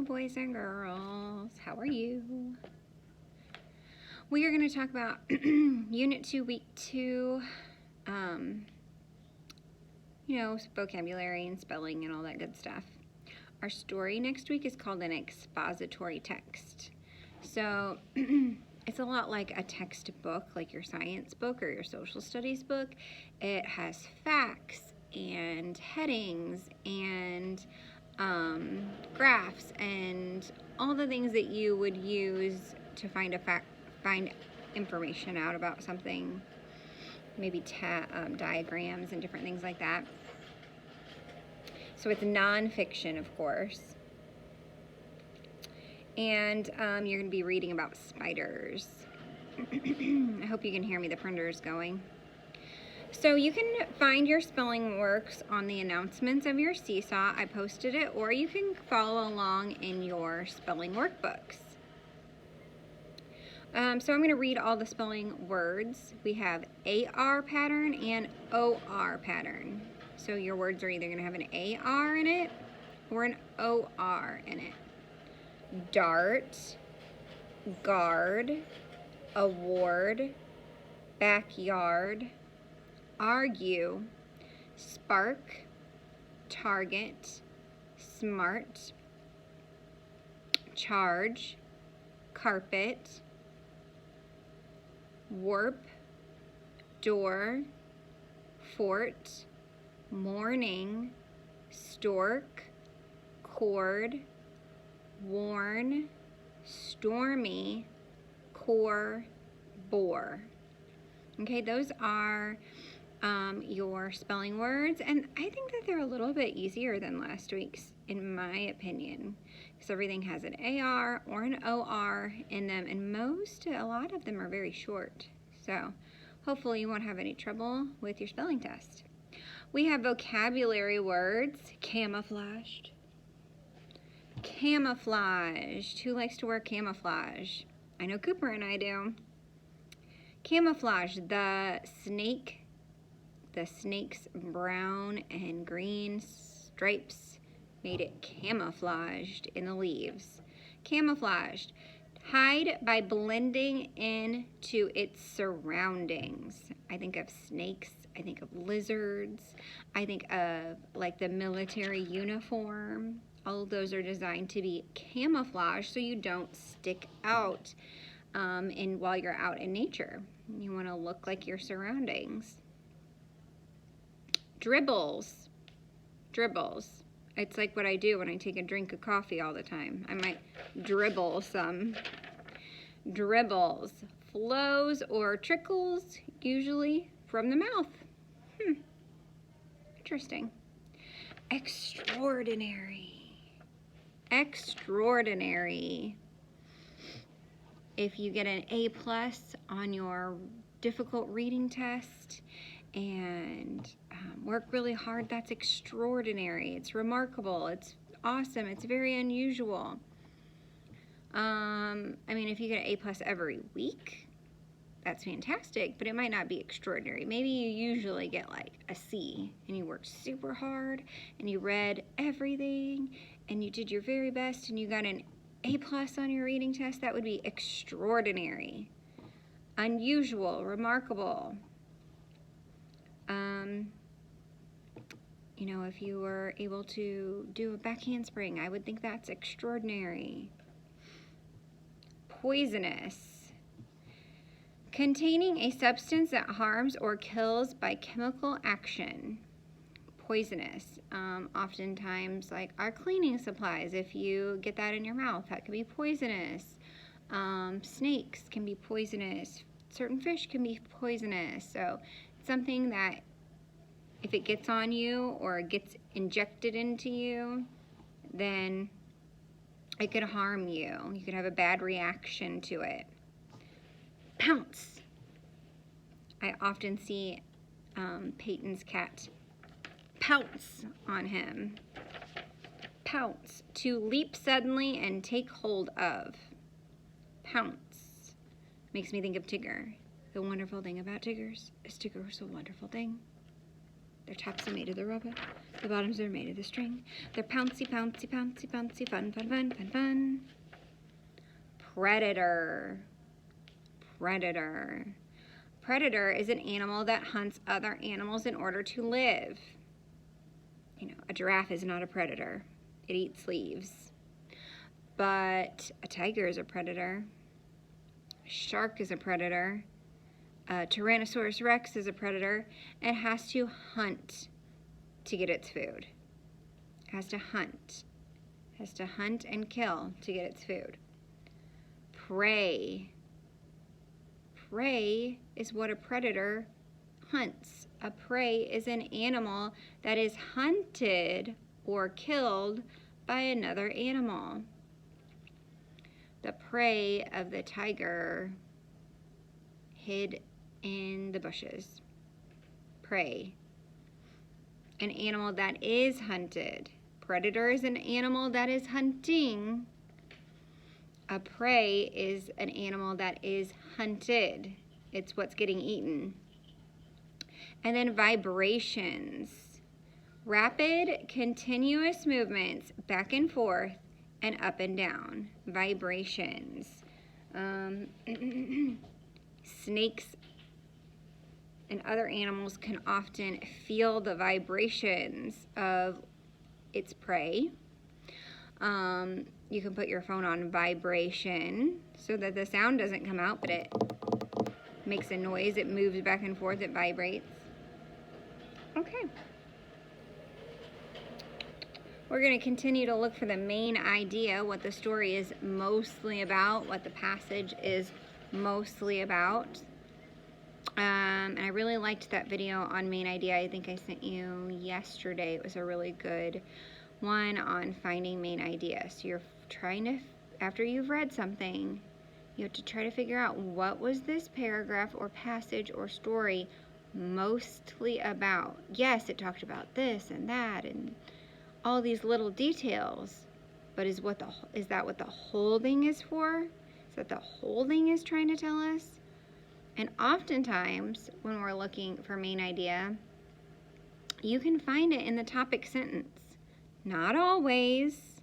Hello, boys and girls. How are you? We are going to talk about Unit 2, Week 2, vocabulary and spelling and all that good stuff. Our story next week is called an expository text. So it's a lot like a textbook, like your science book or your social studies book. It has facts and headings and graphs and all the things that you would use to find information out about something, maybe diagrams and different things like that. So it's nonfiction, of course. And you're going to be reading about spiders. I hope you can hear me. The printer is going. So you can find your spelling works on the announcements of your Seesaw. I posted it, or you can follow along in your spelling workbooks. So I'm going to read all the spelling words. We have AR pattern and OR pattern. So your words are either going to have an AR in it or an OR in it. Dart, guard, award, backyard, argue, spark, target, smart, charge, carpet, warp, door, fort, morning, stork, cord, warn, stormy, core, bore. Okay, those are your spelling words, and I think that they're a little bit easier than last week's, in my opinion, because everything has an AR or an OR in them, and a lot of them are very short. So hopefully you won't have any trouble with your spelling test. We have vocabulary words. Camouflaged. Camouflaged. Who likes to wear camouflage? I know Cooper and I do. Camouflage, the snake's brown and green stripes made it camouflaged in the leaves. Camouflaged, hide by blending into its surroundings. I think of snakes, I think of lizards, I think of like the military uniform. All of those are designed to be camouflaged so you don't stick out while you're out in nature. You want to look like your surroundings. Dribbles. It's like what I do when I take a drink of coffee all the time. I might dribble some. Dribbles. Flows or trickles, usually from the mouth. Interesting. Extraordinary. If you get an A+ on your difficult reading test and work really hard, that's extraordinary. It's remarkable. It's awesome. It's very unusual. If you get an A+ every week, that's fantastic, but it might not be extraordinary. Maybe you usually get like a C and you worked super hard and you read everything and you did your very best and you got an A+ on your reading test. That would be extraordinary. Unusual, remarkable. If you were able to do a back handspring, I would think that's extraordinary. Poisonous. Containing a substance that harms or kills by chemical action. Poisonous. Oftentimes, like our cleaning supplies, if you get that in your mouth, that could be poisonous. Snakes can be poisonous. Certain fish can be poisonous. So it's something that if it gets on you or it gets injected into you, then it could harm you. You could have a bad reaction to it. Pounce. I often see Peyton's cat pounce on him. Pounce. To leap suddenly and take hold of. Pounce. Makes me think of Tigger. The wonderful thing about Tiggers is Tigger's a wonderful thing. Their taps are made of the rubber. The bottoms are made of the string. They're pouncy, pouncy, pouncy, pouncy, fun, fun, fun, fun, fun. Predator. Predator. Predator is an animal that hunts other animals in order to live. You know, a giraffe is not a predator. It eats leaves. But a tiger is a predator. A shark is a predator. A Tyrannosaurus Rex is a predator. It has to hunt to get its food. It has to hunt. It has to hunt and kill to get its food. Prey. Prey is what a predator hunts. A prey is an animal that is hunted or killed by another animal. The prey of the tiger hid in the bushes. Prey. An animal that is hunted. Predator is an animal that is hunting. A prey is an animal that is hunted. It's what's getting eaten. And then vibrations. Rapid, continuous movements back and forth and up and down. Vibrations. Snakes and other animals can often feel the vibrations of its prey. You can put your phone on vibration so that the sound doesn't come out, but it makes a noise. It moves back and forth. It vibrates. Okay. We're going to continue to look for the main idea, what the story is mostly about, what the passage is mostly about. And I really liked that video on main idea. I think I sent you yesterday. It was a really good one on finding main idea. So you're trying to, after you've read something, you have to try to figure out what was this paragraph or passage or story mostly about. Yes, it talked about this and that and all these little details, but is that what the whole thing is for? Is that the whole thing is trying to tell us? And oftentimes, when we're looking for main idea, you can find it in the topic sentence. Not always,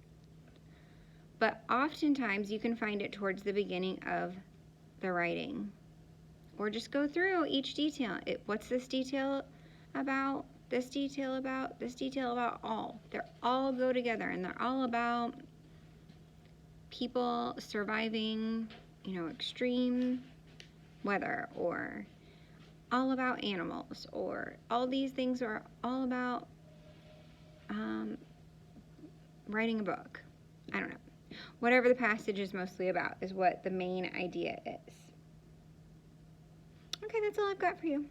but oftentimes you can find it towards the beginning of the writing. Or just go through each detail. What's this detail about? This detail about? This detail about? All. They all go together, and they're all about people surviving, extreme weather, or all about animals, or all these things are all about writing a book. I don't know. Whatever the passage is mostly about is what the main idea is. Okay, that's all I've got for you.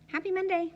Happy Monday.